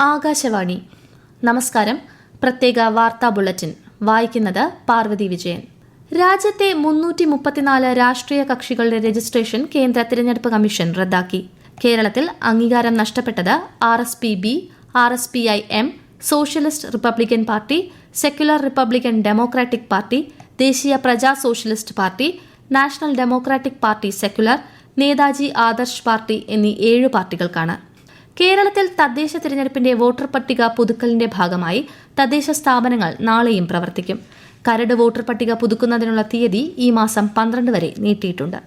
ആകാശവാണി. നമസ്കാരം. പ്രത്യേക വാർത്താ ബുള്ളറ്റിൻ വായിക്കുന്നത് പാർവതി വിജയൻ. രാജ്യത്തെ 334 രാഷ്ട്രീയ കക്ഷികളുടെ രജിസ്ട്രേഷൻ കേന്ദ്ര തിരഞ്ഞെടുപ്പ് കമ്മീഷൻ റദ്ദാക്കി. കേരളത്തിൽ അംഗീകാരം നഷ്ടപ്പെട്ടത് RSP-B, RSPI-M, socialist republican party, secular republican democratic party, Desiya Praja socialist party, national democratic party secular, Netaji Adarsh party എന്നീ 7 പാർട്ടികൾക്കാണ്. കേരളത്തിൽ തദ്ദേശ തിരഞ്ഞെടുപ്പിന്റെ വോട്ടർ പട്ടിക പുതുക്കലിന്റെ ഭാഗമായി തദ്ദേശ സ്ഥാപനങ്ങൾ നാളെയും പ്രവർത്തിക്കും. കരട് വോട്ടർ പട്ടിക പുതുക്കുന്നതിനുള്ള തീയതി ഈ മാസം 12 വരെ നീട്ടിയിട്ടുണ്ട്.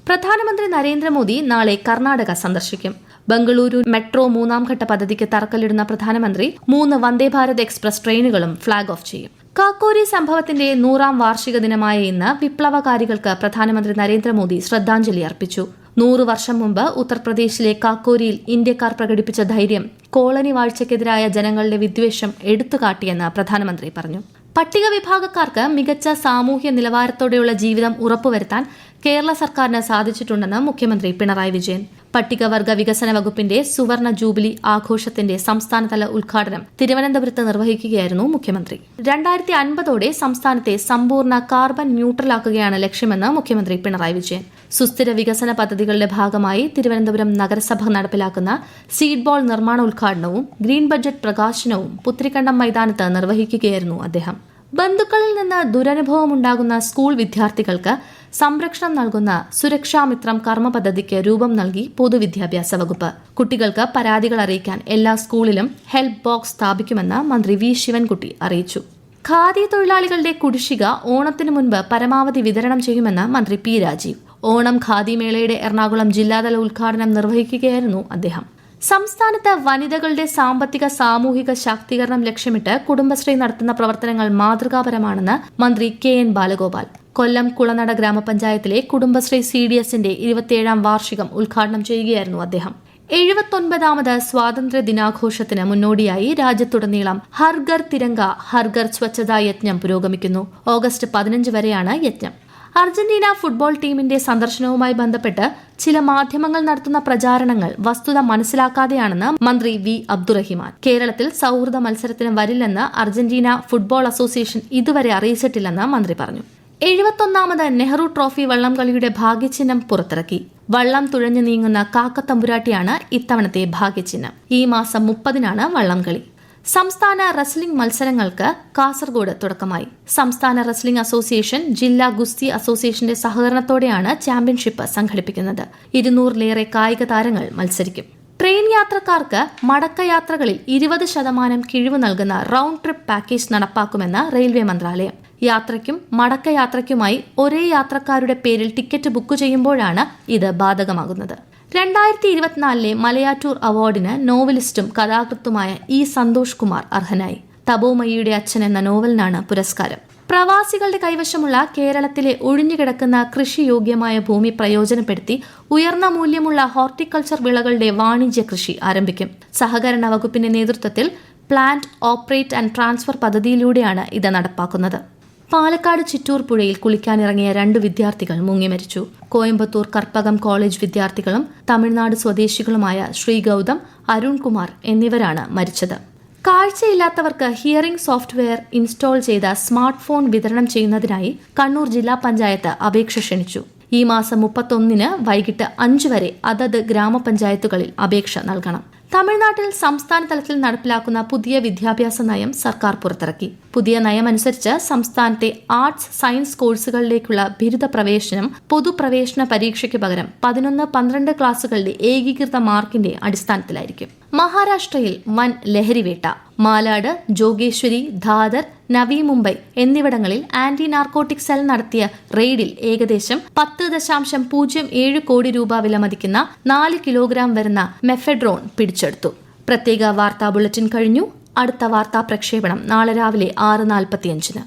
പ്രധാനമന്ത്രി നരേന്ദ്രമോദി നാളെ കർണാടക സന്ദർശിക്കും. ബംഗളൂരു മെട്രോ 3ാം ഘട്ട പദ്ധതിക്ക് തറക്കല്ലിടുന്ന പ്രധാനമന്ത്രി 3 വന്ദേഭാരത് എക്സ്പ്രസ് ട്രെയിനുകളും ഫ്ളാഗ് ഓഫ് ചെയ്യും. കാക്കോരി സംഭവത്തിന്റെ 100ാം വാർഷിക ദിനമായ ഇന്ന് വിപ്ലവകാരികൾക്ക് പ്രധാനമന്ത്രി നരേന്ദ്രമോദി ശ്രദ്ധാഞ്ജലി അർപ്പിച്ചു. 100 വർഷം മുമ്പ് ഉത്തർപ്രദേശിലെ കാക്കോരിയിൽ ഇന്ത്യക്കാർ പ്രകടിപ്പിച്ച ധൈര്യം കോളനി വാഴ്ചയ്ക്കെതിരായ ജനങ്ങളുടെ വിദ്വേഷം എടുത്തുകാട്ടിയെന്ന് പ്രധാനമന്ത്രി പറഞ്ഞു. പട്ടിക വിഭാഗക്കാർക്ക് മികച്ച സാമൂഹ്യ നിലവാരത്തോടെയുള്ള ജീവിതം ഉറപ്പുവരുത്താൻ കേരള സർക്കാരിന് സാധിച്ചിട്ടുണ്ടെന്ന് മുഖ്യമന്ത്രി പിണറായി വിജയൻ. പട്ടികവർഗ വികസന വകുപ്പിന്റെ സുവർണ ജൂബിലി ആഘോഷത്തിന്റെ സംസ്ഥാനതല ഉദ്ഘാടനം തിരുവനന്തപുരത്ത് നിർവഹിക്കുകയായിരുന്നു മുഖ്യമന്ത്രി. 2050ഓടെ സംസ്ഥാനത്തെ സമ്പൂർണ്ണ കാർബൺ ന്യൂട്രലാക്കുകയാണ് ലക്ഷ്യമെന്ന് മുഖ്യമന്ത്രി പിണറായി വിജയൻ. സുസ്ഥിര വികസന പദ്ധതികളുടെ ഭാഗമായി തിരുവനന്തപുരം നഗരസഭ നടപ്പിലാക്കുന്ന സീഡ് ബോൾ നിർമ്മാണോദ്ഘാടനവും ഗ്രീൻ ബഡ്ജറ്റ് പ്രകാശനവും പുത്തിരിക്കണ്ടം മൈതാനത്ത് നിർവഹിക്കുകയായിരുന്നു അദ്ദേഹം. ബന്ധുക്കളിൽ നിന്ന് ദുരനുഭവമുണ്ടാകുന്ന സ്കൂൾ വിദ്യാർത്ഥികൾക്ക് സംരക്ഷണം നൽകുന്ന സുരക്ഷാമിത്രം കർമ്മ പദ്ധതിക്ക് രൂപം നൽകി പൊതുവിദ്യാഭ്യാസ വകുപ്പ്. കുട്ടികൾക്ക് പരാതികൾ അറിയിക്കാൻ എല്ലാ സ്കൂളിലും ഹെൽപ്പ് ബോക്സ് സ്ഥാപിക്കുമെന്ന് മന്ത്രി വി ശിവൻകുട്ടി അറിയിച്ചു. ഖാദി തൊഴിലാളികളുടെ കുടിശ്ശിക ഓണത്തിന് മുൻപ് പരമാവധി വിതരണം ചെയ്യുമെന്ന് മന്ത്രി പി രാജീവ്. ഓണം ഖാദി മേളയുടെ എറണാകുളം ജില്ലാതല ഉദ്ഘാടനം നിർവഹിക്കുകയായിരുന്നു അദ്ദേഹം. സംസ്ഥാനത്ത് വനിതകളുടെ സാമ്പത്തിക സാമൂഹിക ശാക്തീകരണം ലക്ഷ്യമിട്ട് കുടുംബശ്രീ നടത്തുന്ന പ്രവർത്തനങ്ങൾ മാതൃകാപരമാണെന്ന് മന്ത്രി KN ബാലഗോപാൽ. കൊല്ലം കുളനട ഗ്രാമപഞ്ചായത്തിലെ കുടുംബശ്രീ CDSന്റെ 27ാം വാർഷികം ഉദ്ഘാടനം ചെയ്യുകയായിരുന്നു അദ്ദേഹം. 79ാമത് സ്വാതന്ത്ര്യ ദിനാഘോഷത്തിന് മുന്നോടിയായി രാജ്യത്തുടനീളം ഹർഘർ തിരങ്ക ഹർഘർ സ്വച്ഛതാ യജ്ഞം പുരോഗമിക്കുന്നു. ഓഗസ്റ്റ് 15 വരെയാണ് യജ്ഞം. അർജന്റീന ഫുട്ബോൾ ടീമിന്റെ സന്ദർശനവുമായി ബന്ധപ്പെട്ട് ചില മാധ്യമങ്ങൾ നടത്തുന്ന പ്രചാരണങ്ങൾ വസ്തുത മനസ്സിലാക്കാതെയാണെന്ന് മന്ത്രി വി അബ്ദുറഹിമാൻ. കേരളത്തിൽ സൌഹൃദ മത്സരത്തിന് വരില്ലെന്ന് അർജന്റീന ഫുട്ബോൾ അസോസിയേഷൻ ഇതുവരെ അറിയിച്ചിട്ടില്ലെന്ന് മന്ത്രി പറഞ്ഞു. 71ാമത് നെഹ്റു ട്രോഫി വള്ളംകളിയുടെ ഭാഗ്യചിഹ്നം പുറത്തിറക്കി. വള്ളം തുഴഞ്ഞു നീങ്ങുന്ന കാക്കത്തമ്പുരാട്ടിയാണ് ഇത്തവണത്തെ ഭാഗ്യചിഹ്നം. ഈ മാസം 30-നാണ് വള്ളംകളി. സംസ്ഥാന റെസ്ലിംഗ് മത്സരങ്ങൾക്ക് കാസർഗോഡ് തുടക്കമായി. സംസ്ഥാന റെസ്ലിംഗ് അസോസിയേഷൻ ജില്ലാ ഗുസ്തി അസോസിയേഷന്റെ സഹകരണത്തോടെയാണ് ചാമ്പ്യൻഷിപ്പ് സംഘടിപ്പിക്കുന്നത്. 200-ലേറെ കായിക താരങ്ങൾ മത്സരിക്കും. ട്രെയിൻ യാത്രക്കാർക്ക് മടക്കയാത്രകളിൽ 20% കിഴിവ് നൽകുന്ന റൌണ്ട് ട്രിപ്പ് പാക്കേജ് നടപ്പാക്കുമെന്ന് റെയിൽവേ മന്ത്രാലയം. യാത്രയ്ക്കും മടക്കയാത്രയ്ക്കുമായി ഒരേ യാത്രക്കാരുടെ പേരിൽ ടിക്കറ്റ് ബുക്ക് ചെയ്യുമ്പോഴാണ് ഇത് ബാധകമാകുന്നത്. 2024 മലയാറ്റൂർ അവാർഡിന് നോവലിസ്റ്റും കഥാകൃത്തുമായ സന്തോഷ് കുമാർ അർഹനായി. തപോമയിയുടെ അച്ഛൻ എന്ന നോവലിനാണ് പുരസ്കാരം. പ്രവാസികളുടെ കൈവശമുള്ള കേരളത്തിലെ ഒഴിഞ്ഞുകിടക്കുന്ന കൃഷിയോഗ്യമായ ഭൂമി പ്രയോജനപ്പെടുത്തി ഉയർന്ന മൂല്യമുള്ള ഹോർട്ടിക്കൾച്ചർ വിളകളുടെ വാണിജ്യ കൃഷി ആരംഭിക്കും. സഹകരണ വകുപ്പിന്റെ നേതൃത്വത്തിൽ പ്ലാന്റ് ഓപ്പറേറ്റ് ആൻഡ് ട്രാൻസ്ഫർ പദ്ധതിയിലൂടെയാണ് ഇത് നടപ്പാക്കുന്നത്. പാലക്കാട് ചിറ്റൂർ പുഴയിൽ കുളിക്കാനിറങ്ങിയ 2 വിദ്യാർത്ഥികൾ മുങ്ങി മരിച്ചു. കോയമ്പത്തൂർ കർപ്പകം കോളേജ് വിദ്യാർത്ഥികളും തമിഴ്നാട് സ്വദേശികളുമായ ശ്രീ ഗൌതം, അരുൺകുമാർ എന്നിവരാണ് മരിച്ചത്. കാഴ്ചയില്ലാത്തവർക്ക് ഹിയറിംഗ് സോഫ്റ്റ്വെയർ ഇൻസ്റ്റാൾ ചെയ്ത സ്മാർട്ട് ഫോൺ വിതരണം ചെയ്യുന്നതിനായി കണ്ണൂർ ജില്ലാ പഞ്ചായത്ത് അപേക്ഷ ക്ഷണിച്ചു. ഈ മാസം 31-ന് വൈകിട്ട് 5 വരെ അതത് ഗ്രാമപഞ്ചായത്തുകളിൽ അപേക്ഷ നൽകണം. തമിഴ്നാട്ടിൽ സംസ്ഥാന തലത്തിൽ നടപ്പിലാക്കുന്ന പുതിയ വിദ്യാഭ്യാസ നയം സർക്കാർ പുറത്തിറക്കി. പുതിയ നയമനുസരിച്ച് സംസ്ഥാനത്തെ ആർട്സ് സയൻസ് കോഴ്സുകളിലേക്കുള്ള ബിരുദ പ്രവേശനം പൊതുപ്രവേശന പരീക്ഷയ്ക്ക് പകരം 11-12 ക്ലാസുകളുടെ ഏകീകൃത മാർക്കിന്റെ അടിസ്ഥാനത്തിലായിരിക്കും. മഹാരാഷ്ട്രയിൽ വൻ ലഹരിവേട്ട. മാലാട്, ജോഗേശ്വരി, ധാദർ, നവി മുംബൈ എന്നിവിടങ്ങളിൽ ആന്റി നാർക്കോട്ടിക് സെൽ നടത്തിയ റെയ്ഡിൽ ഏകദേശം 10.07 കോടി രൂപ വിലമതിക്കുന്ന 4 കിലോഗ്രാം വരുന്ന മെഫെഡ്രോൺ പിടിച്ചെടുത്തു. പ്രത്യേക വാർത്താ ബുള്ളറ്റിൻ കഴിഞ്ഞു. അടുത്ത വാർത്താ പ്രക്ഷേപണം നാളെ രാവിലെ 6:45-ന്.